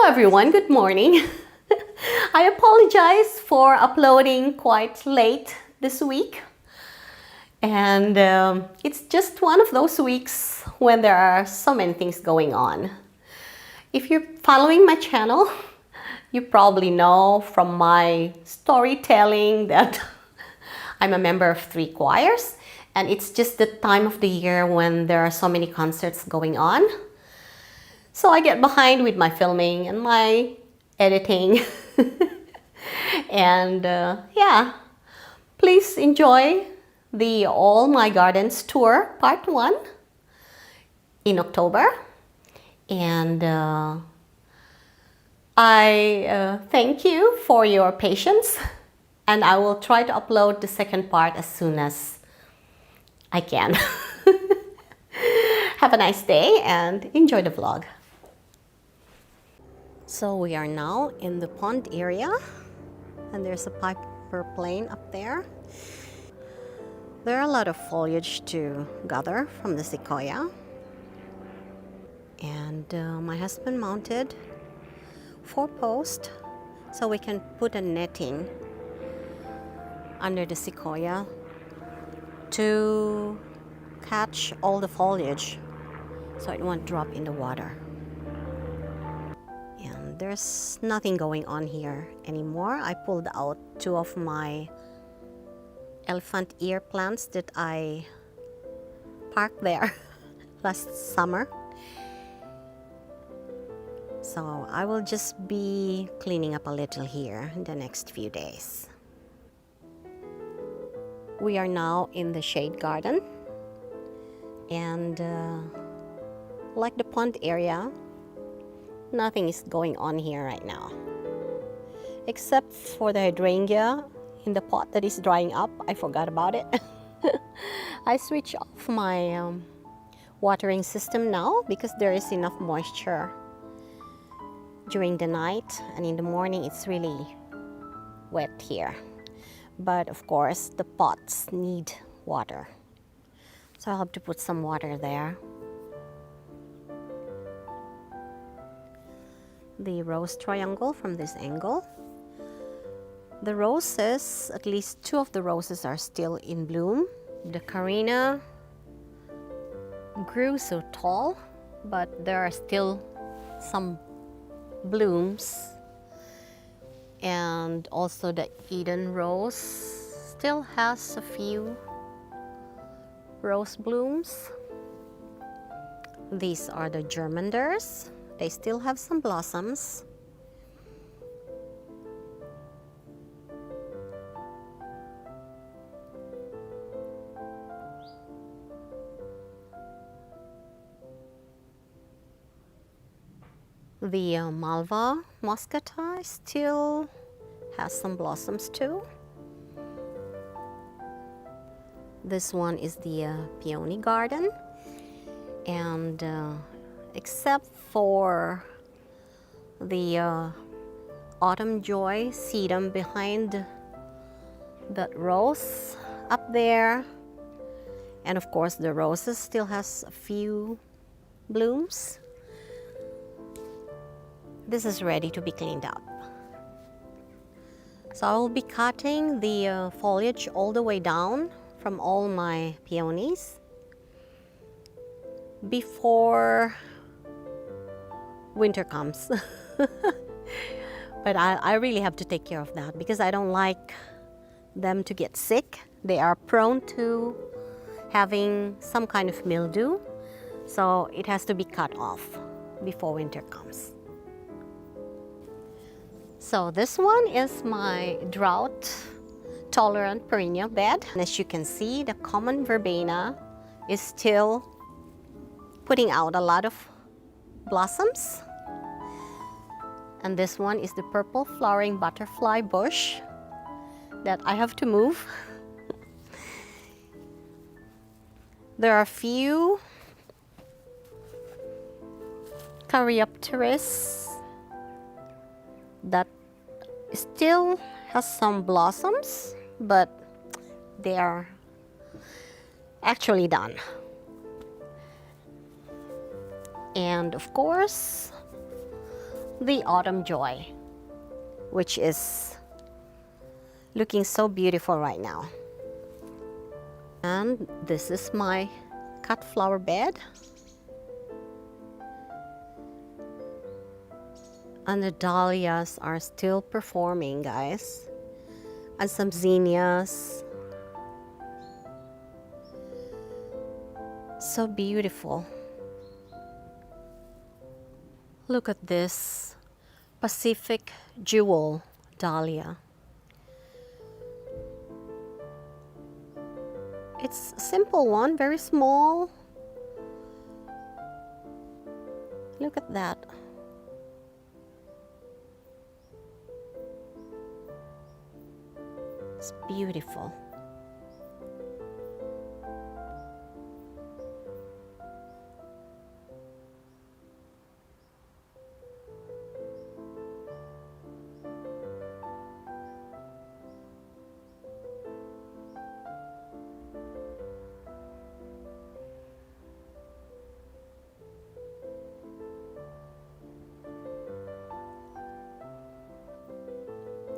everyone, good morning. I apologize for uploading quite late this week. And it's just one of those weeks when there are so many things going on. If you're following my channel, you probably know from my storytelling that I'm a member of 3 choirs. And it's just the time of the year when there are so many concerts going on. So I get behind with my filming and my editing. And yeah, please enjoy the All My Gardens Tour Part 1 in October. And I thank you for your patience. And I will try to upload the second part as soon as I can. Have a nice day and enjoy the vlog. So we are now in the pond area, and there's a piper plane up there. There are a lot of foliage to gather from the sequoia. And my husband mounted 4 posts so we can put a netting under the sequoia to catch all the foliage so it won't drop in the water. And there's nothing going on here anymore. I pulled out 2 of my elephant ear plants that I parked there last summer. So I will just be cleaning up a little here in the next few days. We are now in the shade garden, and like the pond area, nothing is going on here right now except for the hydrangea in the pot that is drying up. I forgot about it. I switch off my watering system now because there is enough moisture during the night, and in the morning it's really wet here. But of course the pots need water, so I'll have to put some water there. The rose triangle from this angle. The roses, at least 2 of the roses are still in bloom. The Carina grew so tall, but there are still some blooms. And also the Eden rose still has a few rose blooms. These are the germanders. They still have some blossoms. The Malva muscata still has some blossoms too. This one is the peony garden, and except for the autumn joy sedum behind that rose up there, and of course the roses still has a few blooms, this is ready to be cleaned up. So I will be cutting the foliage all the way down from all my peonies before winter comes. But I really have to take care of that because I don't like them to get sick. They are prone to having some kind of mildew, so it has to be cut off before winter comes. So this one is my drought-tolerant perennial bed. And as you can see, the common verbena is still putting out a lot of blossoms. And this one is the purple flowering butterfly bush that I have to move. There are a few Caryopteris that still has some blossoms, but they are actually done. And of course, the autumn joy, which is looking so beautiful right now. And this is my cut flower bed. And the dahlias are still performing, guys. And some zinnias. So beautiful. Look at this Pacific Jewel dahlia. It's a simple one, very small. Look at that. It's beautiful.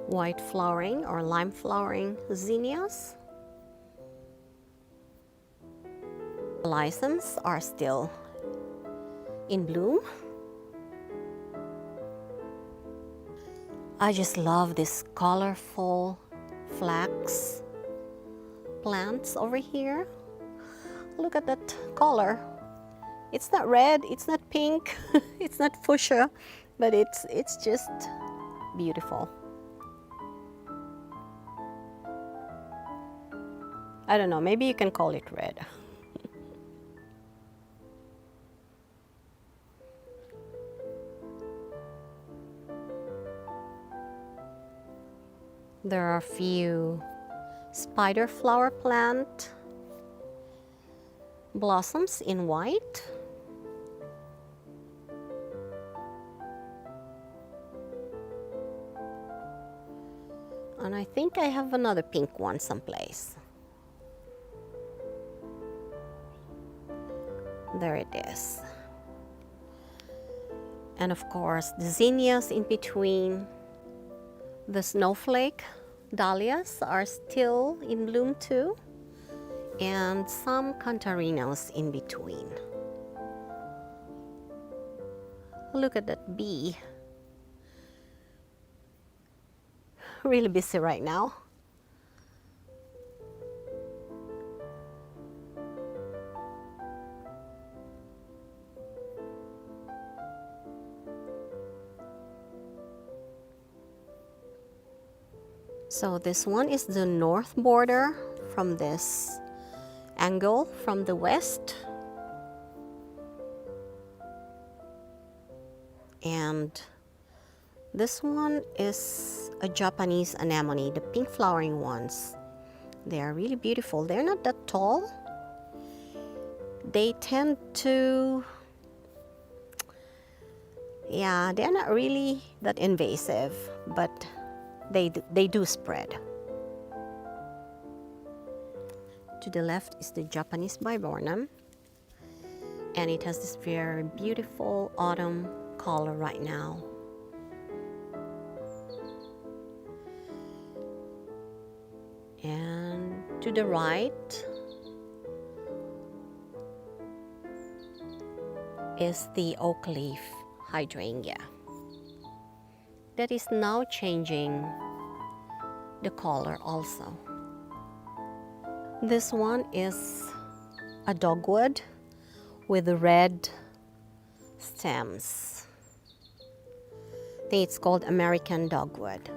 White flowering or lime flowering zinnias. Lysums are still in bloom. I just love this colorful flax plants over here. Look at that color. It's not red, it's not pink, it's not fuchsia, but it's just beautiful. I don't know, maybe you can call it red. There are a few spider flower plant blossoms in white. And I think I have another pink one someplace. There it is. And of course, the zinnias in between. The snowflake dahlias are still in bloom too. And some cantarinos in between. Look at that bee. Really busy right now. So this one is the north border from this angle from the west. And this one is a Japanese anemone, the pink flowering ones. They are really beautiful. They're not that tall. They tend to, yeah, they're not really that invasive, but they do spread. To the left is the Japanese viburnum, and it has this very beautiful autumn color right now. And to the right is the oak leaf hydrangea that is now changing the color also. This one is a dogwood with red stems. I think it's called American dogwood.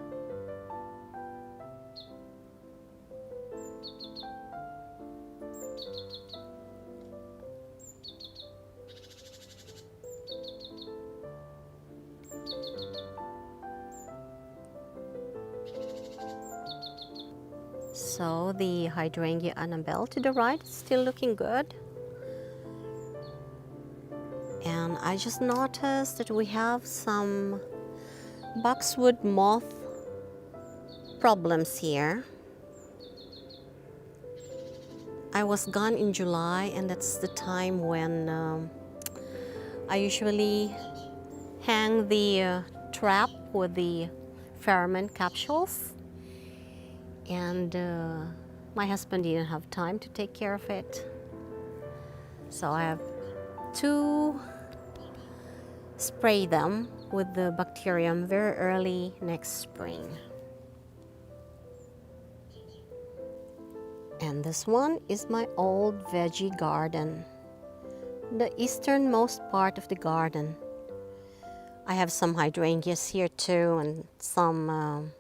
So the hydrangea Annabelle to the right is still looking good. And I just noticed that we have some boxwood moth problems here. I was gone in July, and that's the time when I usually hang the trap with the pheromone capsules, and my husband didn't have time to take care of it, so I have to spray them with the bacterium very early next spring. And this one is my old veggie garden, the easternmost part of the garden. I have some hydrangeas here too, and some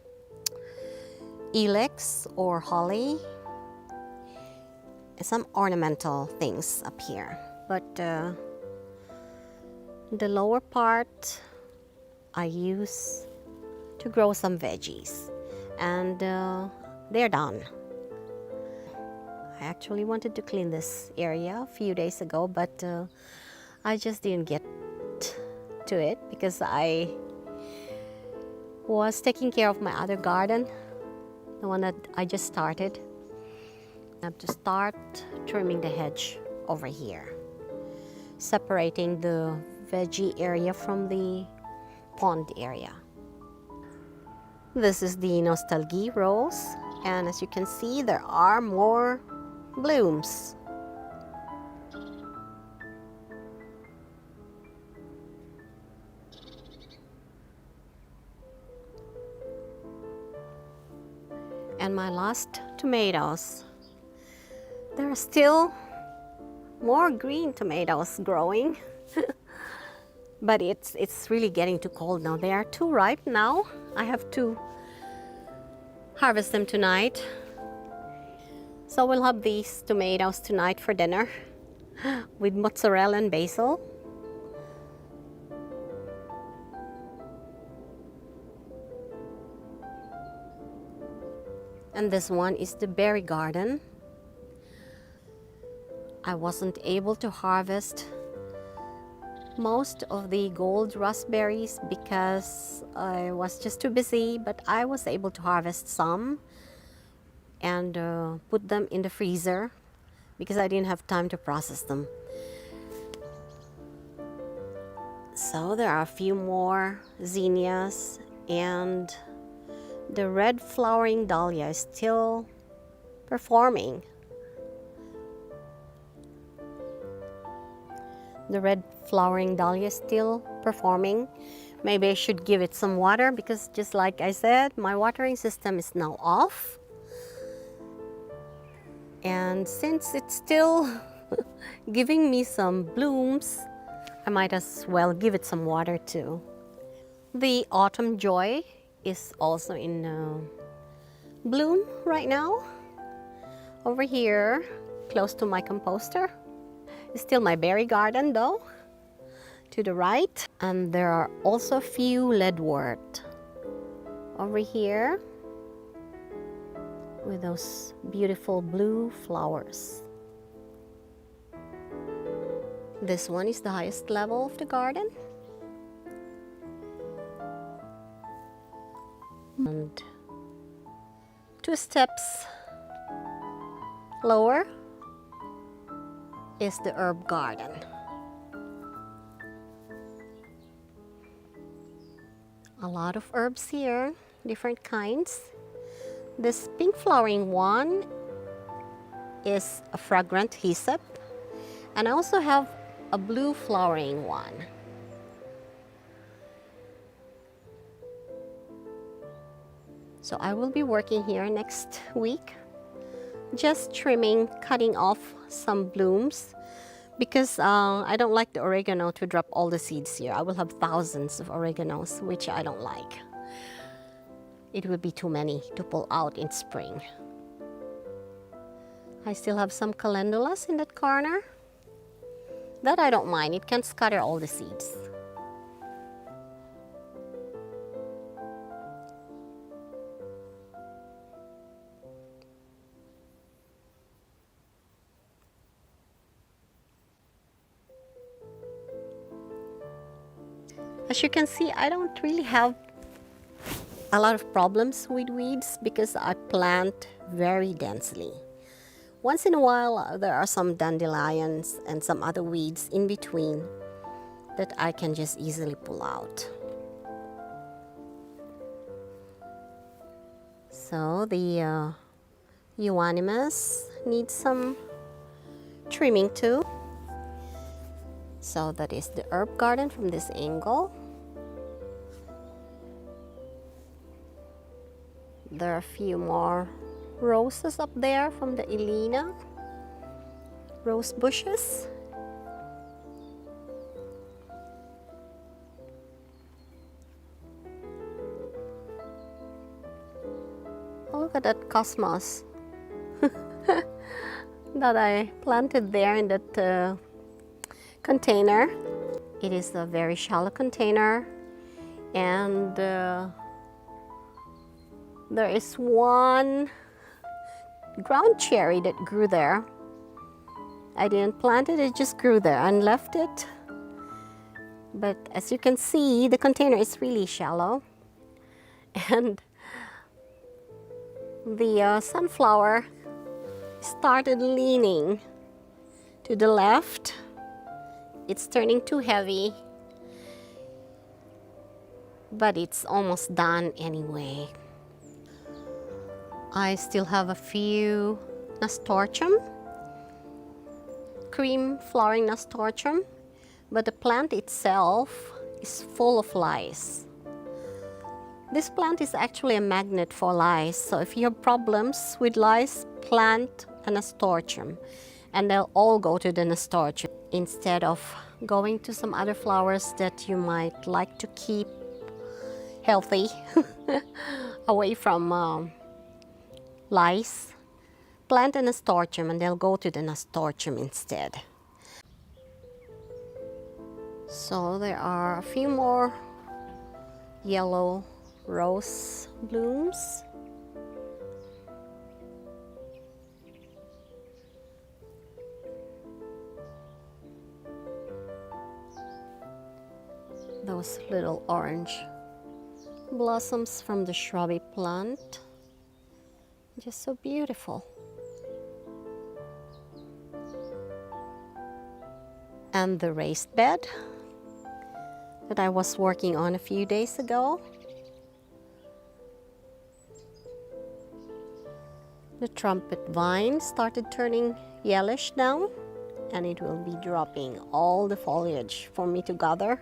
ilex or holly, and some ornamental things up here. But the lower part I use to grow some veggies, and they're done. I actually wanted to clean this area a few days ago, but I just didn't get to it because I was taking care of my other garden, the one that I just started. I have to start trimming the hedge over here, separating the veggie area from the pond area. This is the Nostalgie rose, and as you can see, there are more blooms. And my last tomatoes. There are still more green tomatoes growing. But it's really getting too cold now. They are too ripe now. I have to harvest them tonight. So we'll have these tomatoes tonight for dinner with mozzarella and basil. And this one is the berry garden. I wasn't able to harvest most of the gold raspberries because I was just too busy, but I was able to harvest some and put them in the freezer because I didn't have time to process them. So there are a few more zinnias, and the red flowering dahlia is still performing. The red flowering dahlia is still performing. Maybe I should give it some water because, just like I said, my watering system is now off. And since it's still giving me some blooms, I might as well give it some water too. The autumn joy is also in bloom right now. Over here, close to my composter. It's still my berry garden though, to the right. And there are also a few leadwort over here with those beautiful blue flowers. This one is the highest level of the garden. And 2 steps lower is the herb garden. A lot of herbs here, different kinds. This pink flowering one is a fragrant hyssop, and I also have a blue flowering one. So I will be working here next week, just trimming, cutting off some blooms because I don't like the oregano to drop all the seeds here. I will have thousands of oreganos, which I don't like. It would be too many to pull out in spring. I still have some calendulas in that corner. That I don't mind. It can scatter all the seeds. As you can see, I don't really have a lot of problems with weeds because I plant very densely. Once in a while, there are some dandelions and some other weeds in between that I can just easily pull out. So the euonymus needs some trimming too. So that is the herb garden from this angle. There are a few more roses up there from the Elena rose bushes. Oh, look at that cosmos that I planted there in that container. It is a very shallow container, and there is one ground cherry that grew there. I didn't plant it, it just grew there and left it. But as you can see, the container is really shallow, and the sunflower started leaning to the left. It's turning too heavy, but it's almost done anyway. I still have a few nasturtium, cream flowering nasturtium, but the plant itself is full of lice. This plant is actually a magnet for lice, so if you have problems with lice, plant a nasturtium and they'll all go to the nasturtium instead of going to some other flowers that you might like to keep healthy away from lice. Plant a nasturtium and they'll go to the nasturtium instead. So there are a few more yellow rose blooms. Those little orange blossoms from the shrubby plant. Just so beautiful. And the raised bed that I was working on a few days ago. The trumpet vine started turning yellowish now, and it will be dropping all the foliage for me to gather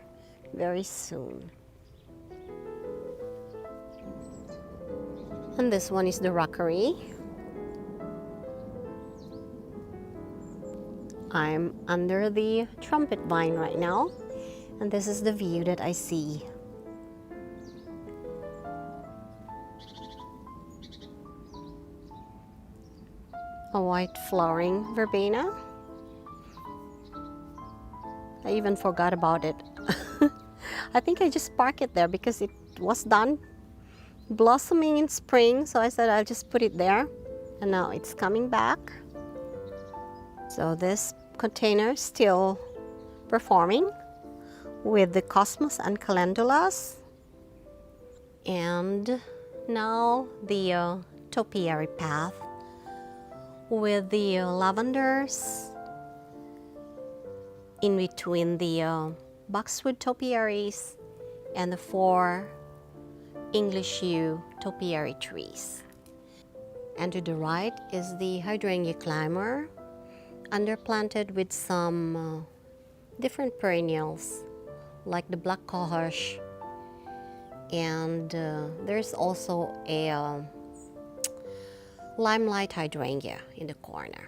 very soon. And this one is the rockery. I'm under the trumpet vine right now, and this is the view that I see. A white flowering verbena. I even forgot about it. I think I just parked it there because it was done blossoming in spring, so I said I'll just put it there, and now it's coming back. So this container is still performing with the cosmos and calendulas, and now the topiary path with the lavenders in between the boxwood topiaries and the 4 English yew topiary trees. And to the right is the hydrangea climber, underplanted with some different perennials like the black cohosh, and there's also a limelight hydrangea in the corner.